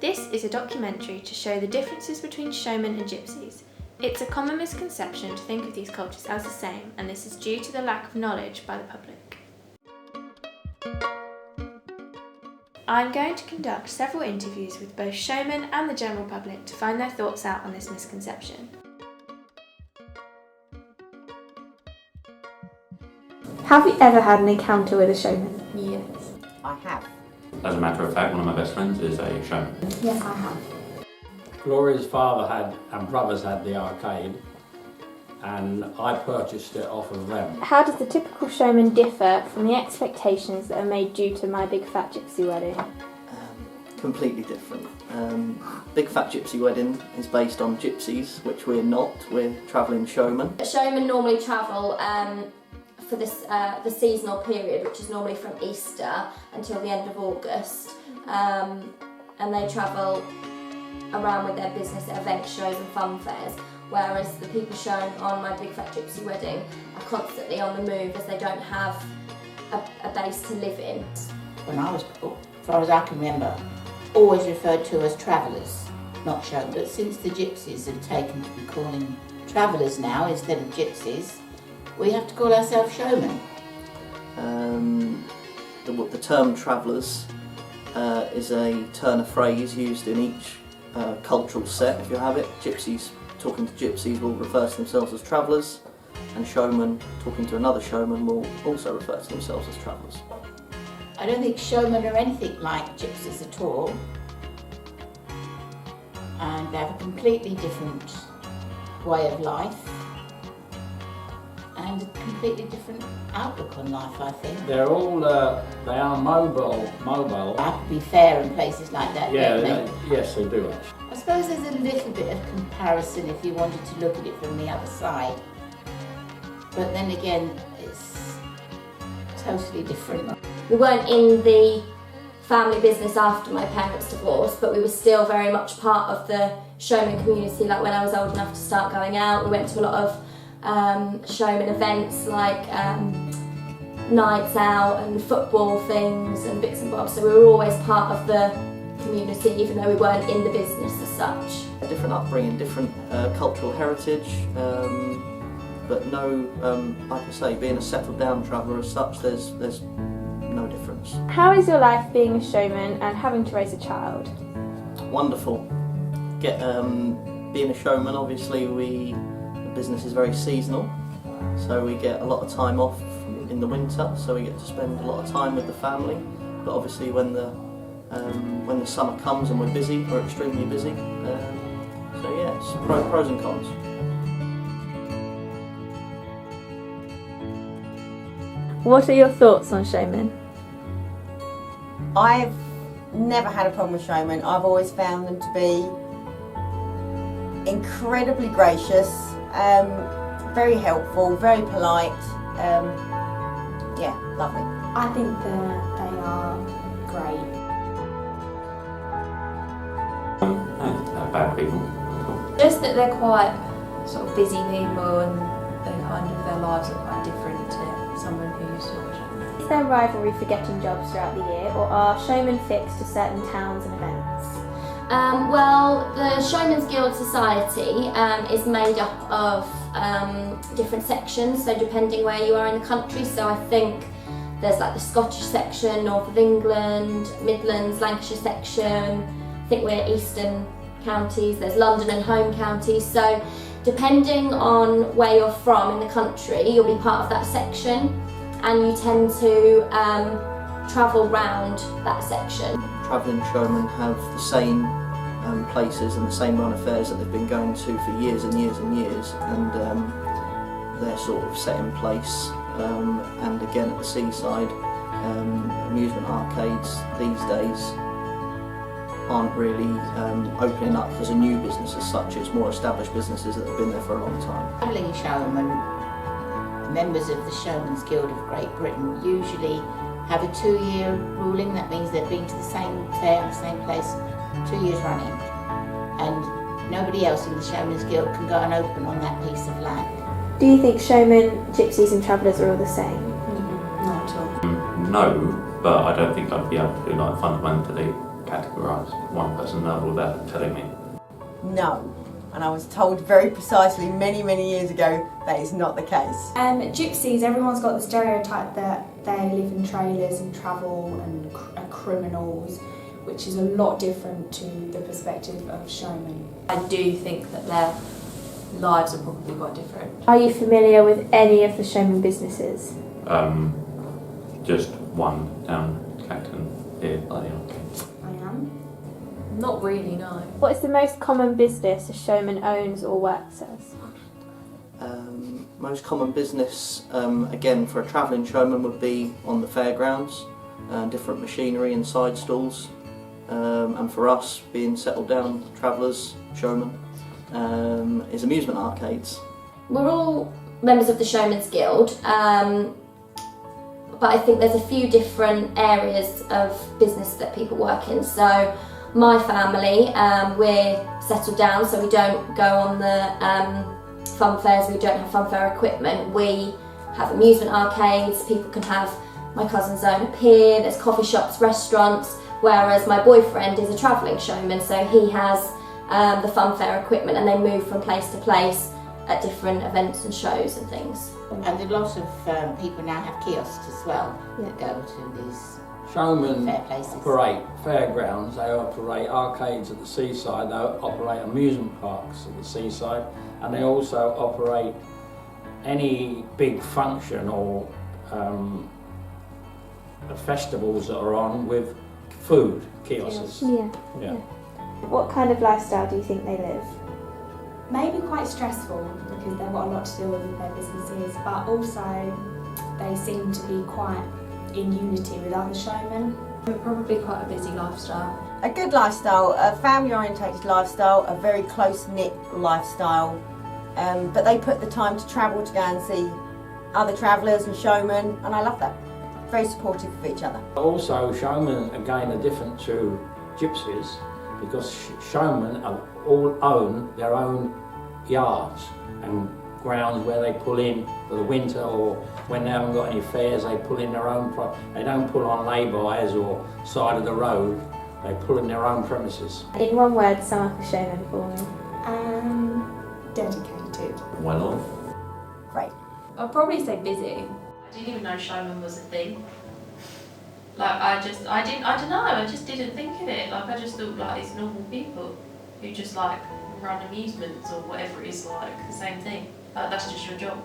This is a documentary to show the differences between showmen and gypsies. It's a common misconception to think of these cultures as the same, and this is due to the lack of knowledge by the public. I'm going to conduct several interviews with both showmen and the general public to find their thoughts out on this misconception. Have you ever had an encounter with a showman? Yes, I have. As a matter of fact, one of my best friends is a showman. Yes, I have. Gloria's father had, and brothers had, the arcade, and I purchased it off of them. How does the typical showman differ from the expectations that are made due to My Big Fat Gypsy Wedding? Completely different. Big Fat Gypsy Wedding is based on gypsies, which we're not. We're travelling showmen. Showmen normally travel for this, the seasonal period, which is normally from Easter until the end of August, and they travel around with their business at event shows and fun fairs, whereas the people shown on My Big Fat Gypsy Wedding are constantly on the move as they don't have a base to live in. When I was, as far as I can remember, always referred to as travellers, not showmen. But since the gypsies have taken to be calling travellers now instead of gypsies, we have to call ourselves showmen. The term travellers is a turn of phrase used in each cultural set, if you have it. Gypsies talking to gypsies will refer to themselves as travellers, and showmen talking to another showman will also refer to themselves as travellers. I don't think showmen are anything like gypsies at all, and they have a completely different way of life and a completely different outlook on life, I think. They're all, they are mobile. They have to be fair in places like that, don't they? Yes, they do actually. I suppose there's a little bit of comparison if you wanted to look at it from the other side, but then again, it's totally different. We weren't in the family business after my parents' divorce, but we were still very much part of the showman community. Like when I was old enough to start going out, we went to a lot of showman events like nights out and football things and bits and bobs, so we were always part of the community even though we weren't in the business as such. A different upbringing, different cultural heritage, but no, like I say, being a settled down traveller as such, there's no difference. How is your life being a showman and having to raise a child? Wonderful. Being a showman, obviously the business is very seasonal, so we get a lot of time off in the winter, so we get to spend a lot of time with the family. But obviously when the summer comes and we're busy, we're extremely busy. So yeah, it's pros and cons. What are your thoughts on showmen? I've never had a problem with showmen. I've always found them to be incredibly gracious, very helpful, very polite. Yeah, lovely. I think that they are great. No, bad people at all. Just that they're quite sort of busy people and their lives are quite different to someone who used to watch it. Is there rivalry for getting jobs throughout the year, or are showmen fixed to certain towns and events? Well, the Showmen's Guild Society is made up of different sections, so depending where you are in the country. So I think there's like the Scottish section, North of England, Midlands, Lancashire section. I think we're Eastern counties, there's London and home counties. So depending on where you're from in the country, you'll be part of that section, and you tend to travel round that section. Travelling showmen have the same places and the same run of fairs that they've been going to for years and years and years, and they're sort of set in place. And again, at the seaside, amusement arcades these days aren't really opening up as a new business as such. It's more established businesses that have been there for a long time. Travelling showmen, members of the Showmen's Guild of Great Britain, usually have a 2-year ruling. That means they've been to the same fair, the same place, 2 years running. And nobody else in the Showmen's Guild can go and open on that piece of land. Do you think showmen, gypsies and travellers are all the same? Not at all. No, but I don't think I'd be able to fundamentally categorise one person level without telling me. No. And I was told very precisely many, many years ago that is not the case. Gypsies, everyone's got the stereotype that they live in trailers and travel and are criminals, which is a lot different to the perspective of showmen. I do think that their lives are probably quite different. Are you familiar with any of the showman businesses? Just one down Clacton here by the arcade. I am. Not really, no. What is the most common business a showman owns or works as? Most common business, again, for a travelling showman would be on the fairgrounds, different machinery and side stalls. And for us, being settled down travellers, showmen, is amusement arcades. We're all members of the Showmen's Guild, but I think there's a few different areas of business that people work in. So my family, we're settled down, so we don't go on the fun fairs, we don't have fun fair equipment. We have amusement arcades, people can have, my cousins own a pier, there's coffee shops, restaurants, whereas my boyfriend is a travelling showman, so he has the fun fair equipment, and they move from place to place at different events and shows and things. And a lot of people now have kiosks as well that go to these Showmen fair places. operate fairgrounds, they operate arcades at the seaside, they operate amusement parks at the seaside, and they also operate any big function or festivals that are on with food kiosks. Yeah. What kind of lifestyle do you think they live? Maybe quite stressful because they've got a lot to do with their businesses, but also they seem to be quite in unity with other showmen. Probably quite a busy lifestyle. A good lifestyle, a family-orientated lifestyle, a very close-knit lifestyle, but they put the time to travel to go and see other travellers and showmen, and I love that. Very supportive of each other. Also, showmen again are different to gypsies because showmen all own their own yards and grounds where they pull in for the winter, or when they haven't got any fairs, they pull in their own. They don't pull on lay-bys or side of the road. They pull in their own premises. In one word, sum up a showman for me. Dedicated. Well off. Great. I'd probably say busy. I didn't even know showman was a thing. Like I don't know, I just didn't think of it. Like I just thought like it's normal people who just like run amusements or whatever it is, like the same thing. Like that's just your job.